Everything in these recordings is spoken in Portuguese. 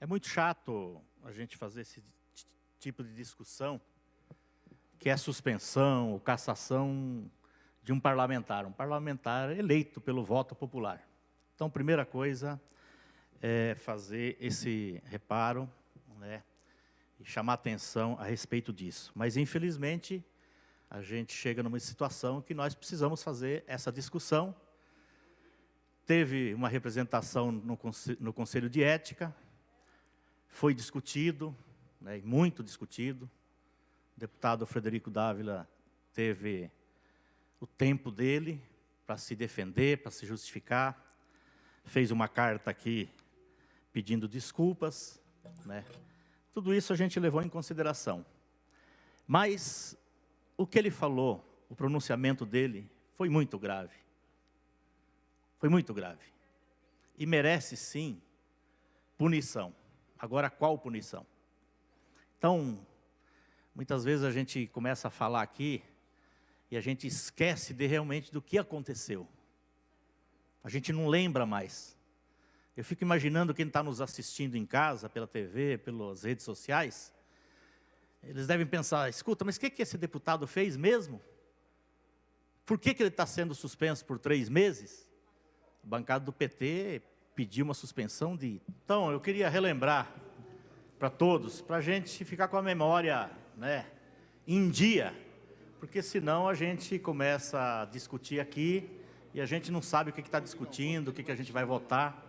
É muito chato a gente fazer esse tipo de discussão, que é a suspensão ou cassação de um parlamentar eleito pelo voto popular. Então, primeira coisa é fazer esse reparo, né, e chamar atenção a respeito disso. Mas, infelizmente, a gente chega numa situação que nós precisamos fazer essa discussão. Teve uma representação no Conselho de Ética, foi discutido, né, muito discutido. O deputado Frederico Dávila teve o tempo dele para se defender, para se justificar. Fez uma carta aqui pedindo desculpas, né? Tudo isso a gente levou em consideração. Mas o que ele falou, o pronunciamento dele, foi muito grave. Foi muito grave. E merece, sim, punição. Agora, qual punição? Então, muitas vezes a gente começa a falar aqui e a gente esquece realmente do que aconteceu. A gente não lembra mais. Eu fico imaginando quem está nos assistindo em casa, pela TV, pelas redes sociais. Eles devem pensar, escuta, mas o que esse deputado fez mesmo? Por que ele está sendo suspenso por 3 meses? A bancada do PT pediu uma suspensão de... Então, eu queria relembrar para todos, para a gente ficar com a memória, né, em dia, porque senão a gente começa a discutir aqui e a gente não sabe o que está discutindo, o que a gente vai votar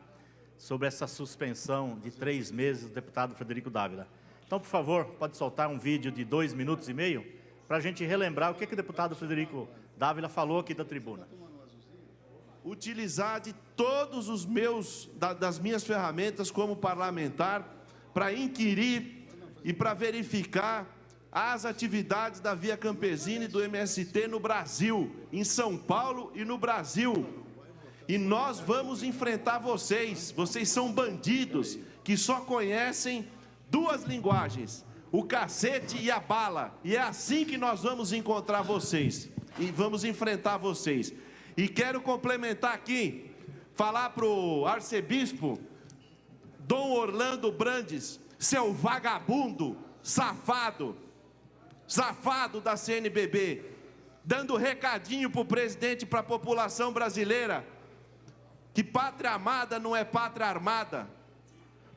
sobre essa suspensão de 3 meses do deputado Frederico Dávila. Então, por favor, pode soltar um vídeo de 2 minutos e meio para a gente relembrar o que o deputado Frederico Dávila falou aqui da tribuna. Utilizar de todos os das minhas ferramentas como parlamentar para inquirir e para verificar as atividades da Via Campesina e do MST no Brasil, em São Paulo e no Brasil. E nós vamos enfrentar vocês. Vocês são bandidos que só conhecem 2 linguagens, o cacete e a bala. E é assim que nós vamos encontrar vocês e vamos enfrentar vocês. E quero complementar aqui, falar para o arcebispo Dom Orlando Brandes, seu vagabundo, safado da CNBB, dando recadinho para o presidente e para a população brasileira, que pátria amada não é pátria armada.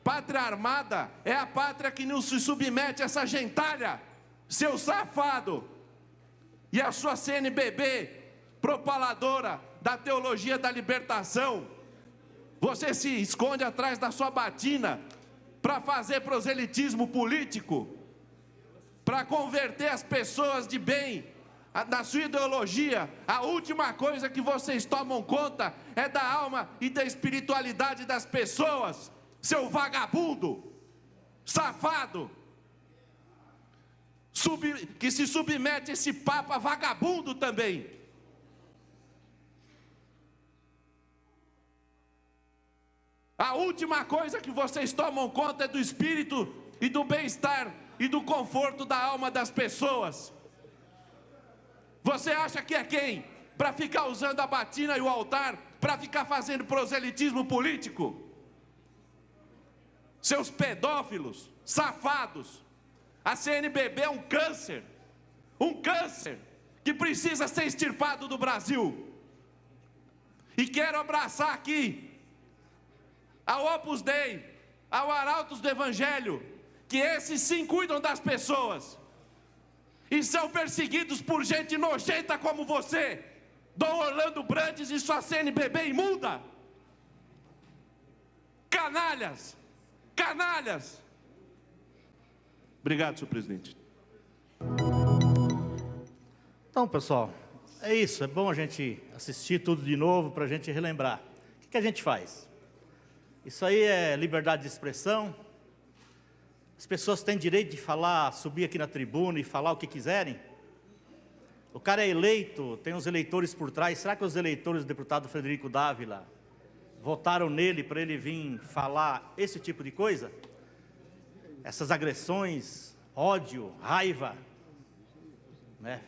Pátria armada é a pátria que não se submete a essa gentalha, seu safado. E a sua CNBB, propaladora da teologia da libertação, você se esconde atrás da sua batina para fazer proselitismo político, para converter as pessoas de bem na sua ideologia. A última coisa que vocês tomam conta é da alma e da espiritualidade das pessoas, seu vagabundo, safado, que se submete a esse papa vagabundo também. A última coisa que vocês tomam conta é do espírito e do bem-estar e do conforto da alma das pessoas. Você acha que é quem? Para ficar usando a batina e o altar, para ficar fazendo proselitismo político? Seus pedófilos, safados. A CNBB é um câncer que precisa ser extirpado do Brasil. E quero abraçar aqui ao Opus Dei, ao Arautos do Evangelho, que esses sim cuidam das pessoas e são perseguidos por gente nojenta como você, Dom Orlando Brandes e sua CNBB imunda. Canalhas, canalhas. Obrigado, senhor presidente. Então, pessoal, é isso. É bom a gente assistir tudo de novo para a gente relembrar. O que a gente faz? Isso aí é liberdade de expressão. As pessoas têm direito de falar, subir aqui na tribuna e falar o que quiserem. O cara é eleito, tem os eleitores por trás. Será que os eleitores do deputado Frederico Dávila votaram nele para ele vir falar esse tipo de coisa? Essas agressões, ódio, raiva, né?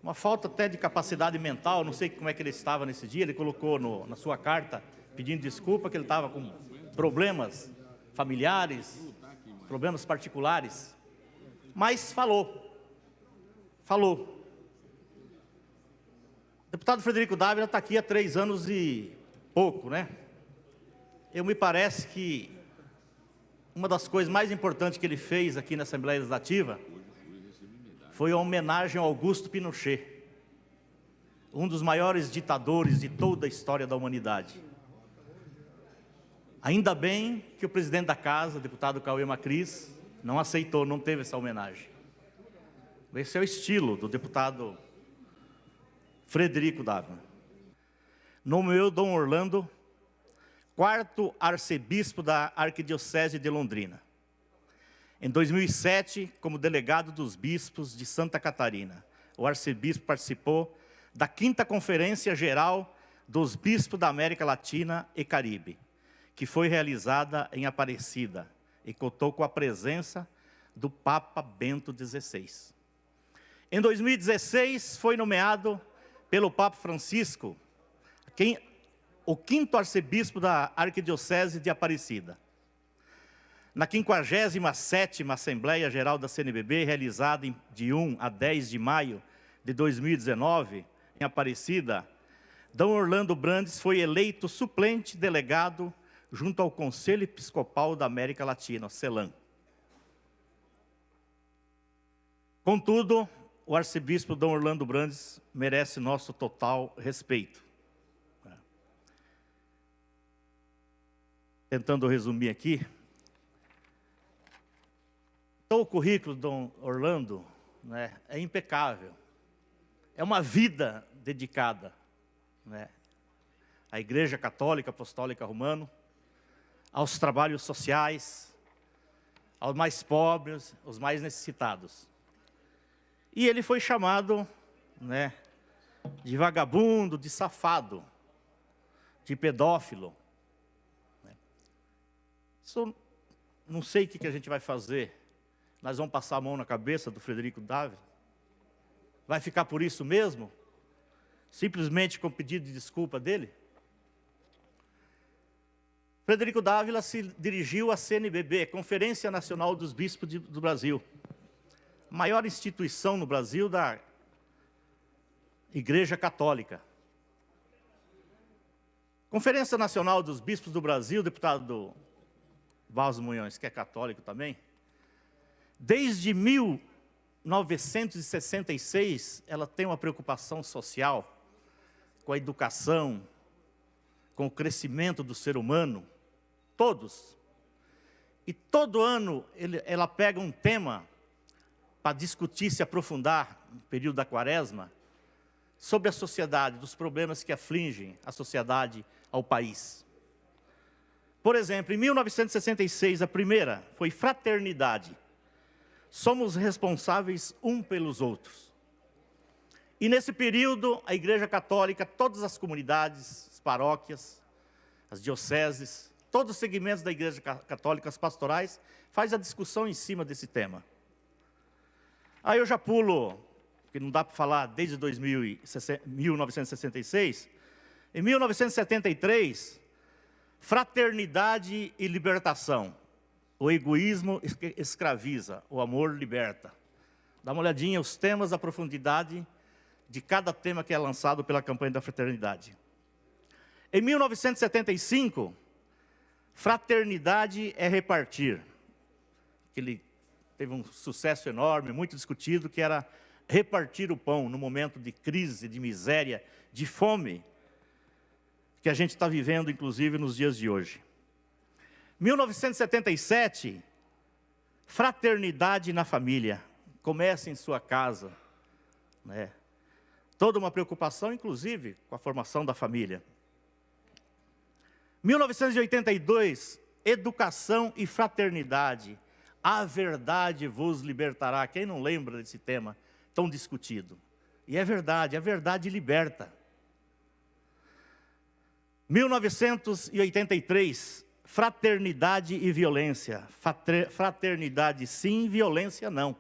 Uma falta até de capacidade mental. Não sei como é que ele estava nesse dia. Ele colocou na sua carta pedindo desculpa que ele estava com problemas familiares, problemas particulares, mas falou. O deputado Frederico Dávila está aqui há 3 anos e pouco, né? Me parece que uma das coisas mais importantes que ele fez aqui na Assembleia Legislativa foi a homenagem ao Augusto Pinochet, um dos maiores ditadores de toda a história da humanidade. Ainda bem que o presidente da casa, o deputado Cauê Macris, não aceitou, não teve essa homenagem. Esse é o estilo do deputado Frederico Dávila. Nomeou Dom Orlando 4º arcebispo da Arquidiocese de Londrina. Em 2007, como delegado dos bispos de Santa Catarina, o arcebispo participou da 5ª Conferência Geral dos Bispos da América Latina e Caribe, que foi realizada em Aparecida e contou com a presença do Papa Bento XVI. Em 2016, foi nomeado pelo Papa Francisco o 5º arcebispo da Arquidiocese de Aparecida. Na 57ª Assembleia Geral da CNBB, realizada de 1 a 10 de maio de 2019, em Aparecida, Dom Orlando Brandes foi eleito suplente delegado junto ao Conselho Episcopal da América Latina, CELAM. Contudo, o arcebispo Dom Orlando Brandes merece nosso total respeito. Tentando resumir aqui, então, o currículo do Dom Orlando, né, é impecável. É uma vida dedicada, né, à Igreja Católica Apostólica Romana, aos trabalhos sociais, aos mais pobres, aos mais necessitados. E ele foi chamado, né, de vagabundo, de safado, de pedófilo. Isso, não sei o que a gente vai fazer. Nós vamos passar a mão na cabeça do Frederico Dávila? Vai ficar por isso mesmo? Simplesmente com pedido de desculpa dele? Frederico Dávila se dirigiu à CNBB, Conferência Nacional dos Bispos do Brasil, maior instituição no Brasil da Igreja Católica. Conferência Nacional dos Bispos do Brasil, deputado Valso Munhões, que é católico também, desde 1966, ela tem uma preocupação social com a educação, com o crescimento do ser humano, todos. E todo ano ela pega um tema para discutir, se aprofundar, no período da Quaresma, sobre a sociedade, dos problemas que afligem a sociedade ao país. Por exemplo, em 1966, a primeira foi fraternidade. Somos responsáveis um pelos outros. E nesse período, a Igreja Católica, todas as comunidades, as paróquias, as dioceses, todos os segmentos da Igreja Católica, as pastorais, faz a discussão em cima desse tema. Aí eu já pulo, porque não dá para falar desde 1966, em 1973, fraternidade e libertação. O egoísmo escraviza, o amor liberta. Dá uma olhadinha os temas, a profundidade de cada tema que é lançado pela campanha da fraternidade. Em 1975, fraternidade é repartir. Ele teve um sucesso enorme, muito discutido, que era repartir o pão no momento de crise, de miséria, de fome, que a gente está vivendo, inclusive, nos dias de hoje. 1977, fraternidade na família. Comece em sua casa, né? Toda uma preocupação, inclusive, com a formação da família. 1982, educação e fraternidade. A verdade vos libertará. Quem não lembra desse tema tão discutido? E é verdade, a verdade liberta. 1983, fraternidade e violência. Fraternidade sim, violência não.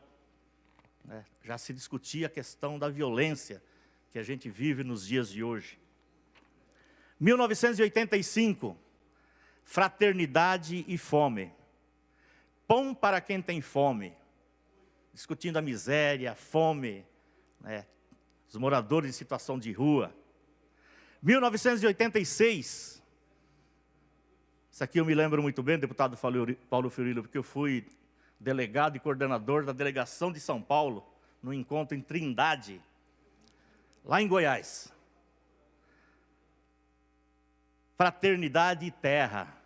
Já se discutia a questão da violência que a gente vive nos dias de hoje. 1985, fraternidade e fome. Pão para quem tem fome, discutindo a miséria, a fome, né, os moradores em situação de rua. 1986, isso aqui eu me lembro muito bem, deputado Paulo Fiorillo, porque eu fui delegado e coordenador da delegação de São Paulo, no encontro em Trindade, lá em Goiás. Fraternidade e terra,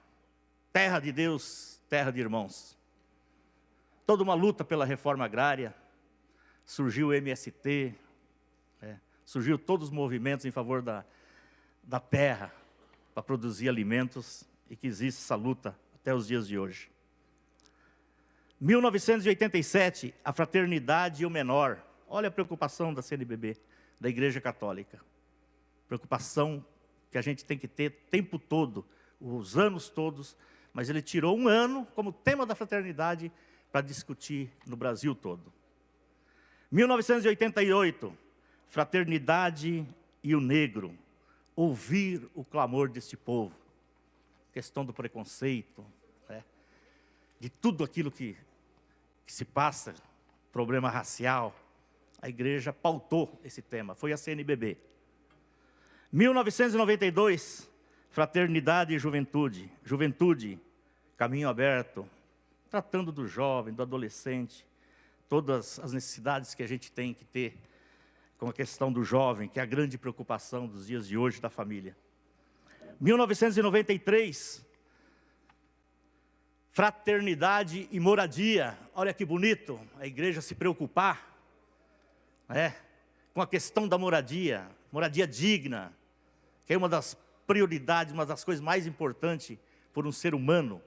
terra de Deus, terra de irmãos. Toda uma luta pela reforma agrária, surgiu o MST, surgiu todos os movimentos em favor da terra, para produzir alimentos, e que existe essa luta até os dias de hoje. 1987, a fraternidade e o menor. Olha a preocupação da CNBB, da Igreja Católica. Preocupação que a gente tem que ter o tempo todo, os anos todos, mas ele tirou um ano como tema da fraternidade para discutir no Brasil todo. 1988, fraternidade e o negro. Ouvir o clamor deste povo. Questão do preconceito, né? De tudo aquilo que se passa, problema racial. A igreja pautou esse tema, foi a CNBB. 1992, fraternidade e juventude. Juventude, caminho aberto, tratando do jovem, do adolescente, todas as necessidades que a gente tem que ter com a questão do jovem, que é a grande preocupação dos dias de hoje da família. 1993, fraternidade e moradia. Olha que bonito, a igreja se preocupar, com a questão da moradia, moradia digna, que é uma das prioridades, uma das coisas mais importantes por um ser humano.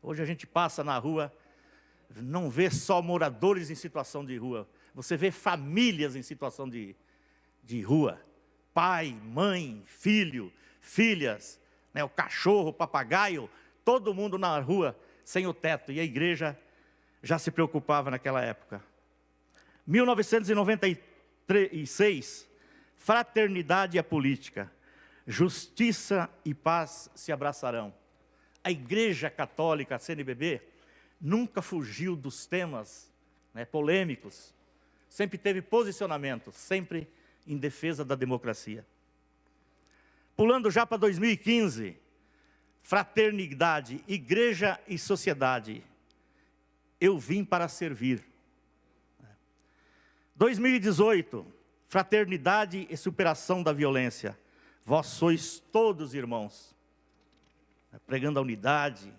Hoje a gente passa na rua, não vê só moradores em situação de rua, você vê famílias em situação de rua, pai, mãe, filho, filhas, o cachorro, o papagaio, todo mundo na rua sem o teto, e a igreja já se preocupava naquela época. 1996, fraternidade e a política, justiça e paz se abraçarão. A Igreja Católica, a CNBB, nunca fugiu dos temas polêmicos, sempre teve posicionamento, sempre em defesa da democracia. Pulando já para 2015, fraternidade, igreja e sociedade. Eu vim para servir. 2018, fraternidade e superação da violência. Vós sois todos irmãos. Pregando a unidade,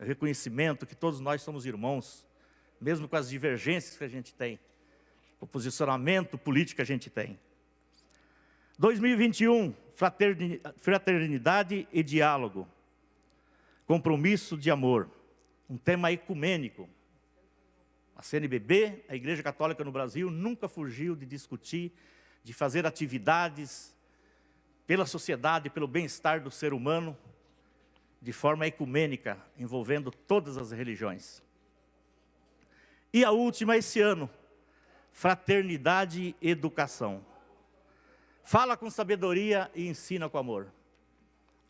o reconhecimento que todos nós somos irmãos, mesmo com as divergências que a gente tem, o posicionamento político que a gente tem. 2021, fraternidade e diálogo. Compromisso de amor, um tema ecumênico. A CNBB, a Igreja Católica no Brasil, nunca fugiu de discutir, de fazer atividades pela sociedade, pelo bem-estar do ser humano, de forma ecumênica, envolvendo todas as religiões. E a última esse ano, fraternidade e educação. Fala com sabedoria e ensina com amor.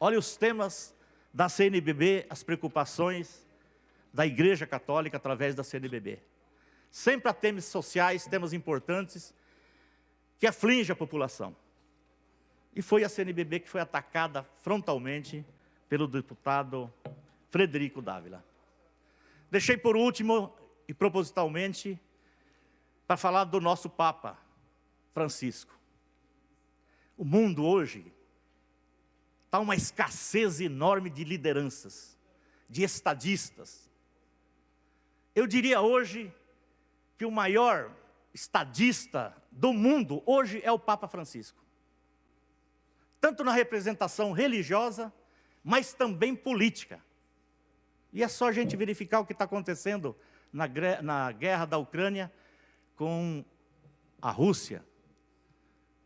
Olha os temas da CNBB, as preocupações da Igreja Católica através da CNBB. Sempre há temas sociais, temas importantes, que afligem a população. E foi a CNBB que foi atacada frontalmente pelo deputado Frederico Dávila. Deixei por último, e propositalmente, para falar do nosso Papa Francisco. O mundo hoje está uma escassez enorme de lideranças, de estadistas. Eu diria hoje que o maior estadista do mundo hoje é o Papa Francisco. Tanto na representação religiosa, mas também política. E é só a gente verificar o que está acontecendo na guerra da Ucrânia com a Rússia.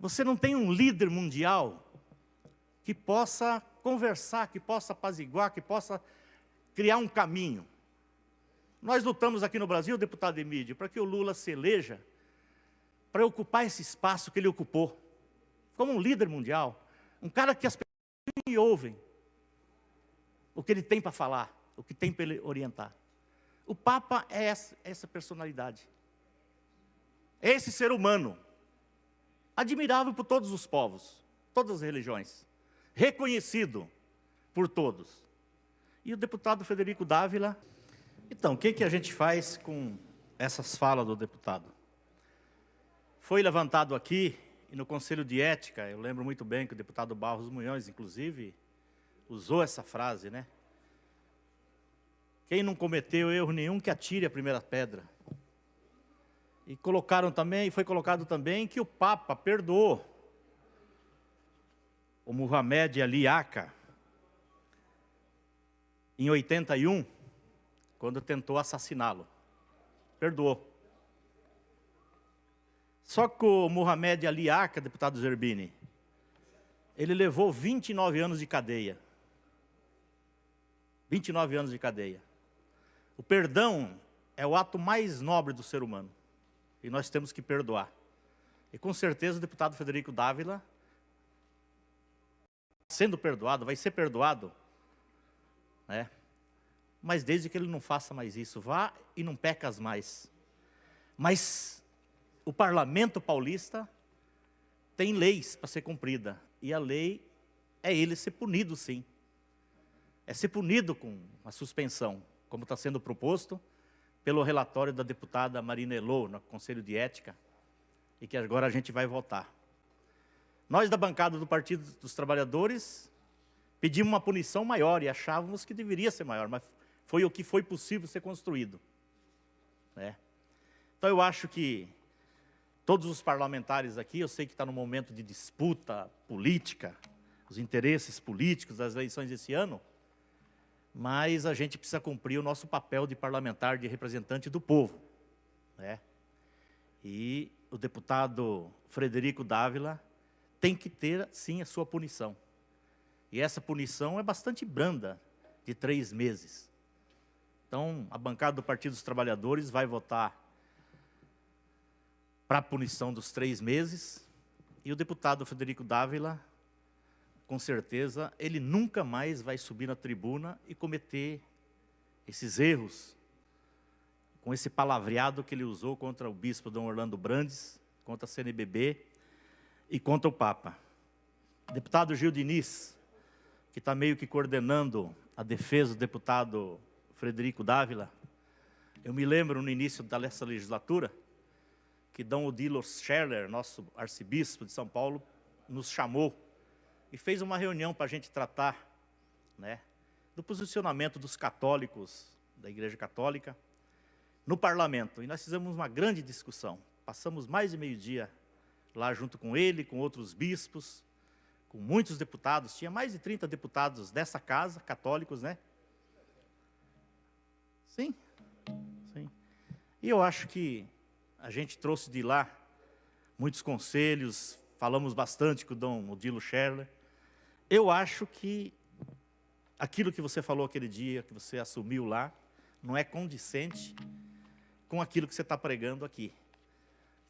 Você não tem um líder mundial que possa conversar, que possa apaziguar, que possa criar um caminho. Nós lutamos aqui no Brasil, deputado Emídio, para que o Lula se eleja, para ocupar esse espaço que ele ocupou, como um líder mundial, um cara que as pessoas ouvem o que ele tem para falar, o que tem para ele orientar. O Papa é essa personalidade. Esse ser humano, admirável por todos os povos, todas as religiões, reconhecido por todos. E o deputado Frederico Dávila. Então, o que a gente faz com essas falas do deputado? Foi levantado aqui, e no Conselho de Ética, eu lembro muito bem que o deputado Barros Munhões, inclusive, usou essa frase, né? Quem não cometeu erro nenhum, que atire a primeira pedra. E foi colocado também que o Papa perdoou o Muhammad Ali Aqqa em 81, quando tentou assassiná-lo. Perdoou. Só que o Muhammad Ali Aqqa, deputado Zerbini, ele levou 29 anos de cadeia. 29 anos de cadeia. O perdão é o ato mais nobre do ser humano. E nós temos que perdoar. E com certeza o deputado Frederico Dávila, sendo perdoado, vai ser perdoado, né? Mas desde que ele não faça mais isso, vá e não pecas mais. Mas o parlamento paulista tem leis para ser cumprida. E a lei é ele ser punido, sim. É ser punido com a suspensão, como está sendo proposto pelo relatório da deputada Marina Elô, no Conselho de Ética, e que agora a gente vai votar. Nós, da bancada do Partido dos Trabalhadores, pedimos uma punição maior e achávamos que deveria ser maior, mas foi o que foi possível ser construído, né? Então, eu acho que todos os parlamentares aqui, eu sei que está no momento de disputa política, os interesses políticos das eleições desse ano, mas a gente precisa cumprir o nosso papel de parlamentar, de representante do povo, né? E o deputado Frederico Dávila tem que ter, sim, a sua punição. E essa punição é bastante branda, de 3 meses. Então, a bancada do Partido dos Trabalhadores vai votar para a punição dos 3 meses, e o deputado Frederico Dávila, com certeza, ele nunca mais vai subir na tribuna e cometer esses erros, com esse palavreado que ele usou contra o bispo Dom Orlando Brandes, contra a CNBB e contra o Papa. O deputado Gil Diniz, que está meio que coordenando a defesa do deputado Frederico Dávila, eu me lembro no início dessa legislatura, que Dom Odilo Scherer, nosso arcebispo de São Paulo, nos chamou e fez uma reunião para a gente tratar, né, do posicionamento dos católicos, da Igreja Católica, no parlamento. E nós fizemos uma grande discussão. Passamos mais de meio-dia lá junto com ele, com outros bispos, com muitos deputados. Tinha mais de 30 deputados dessa casa, católicos, né? Sim, sim. E eu acho que a gente trouxe de lá muitos conselhos, falamos bastante com o Dom Odilo Scherer. Eu acho que aquilo que você falou aquele dia, que você assumiu lá, não é condizente com aquilo que você está pregando aqui,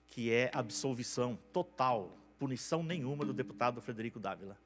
que é absolvição total, punição nenhuma do deputado Frederico Dávila.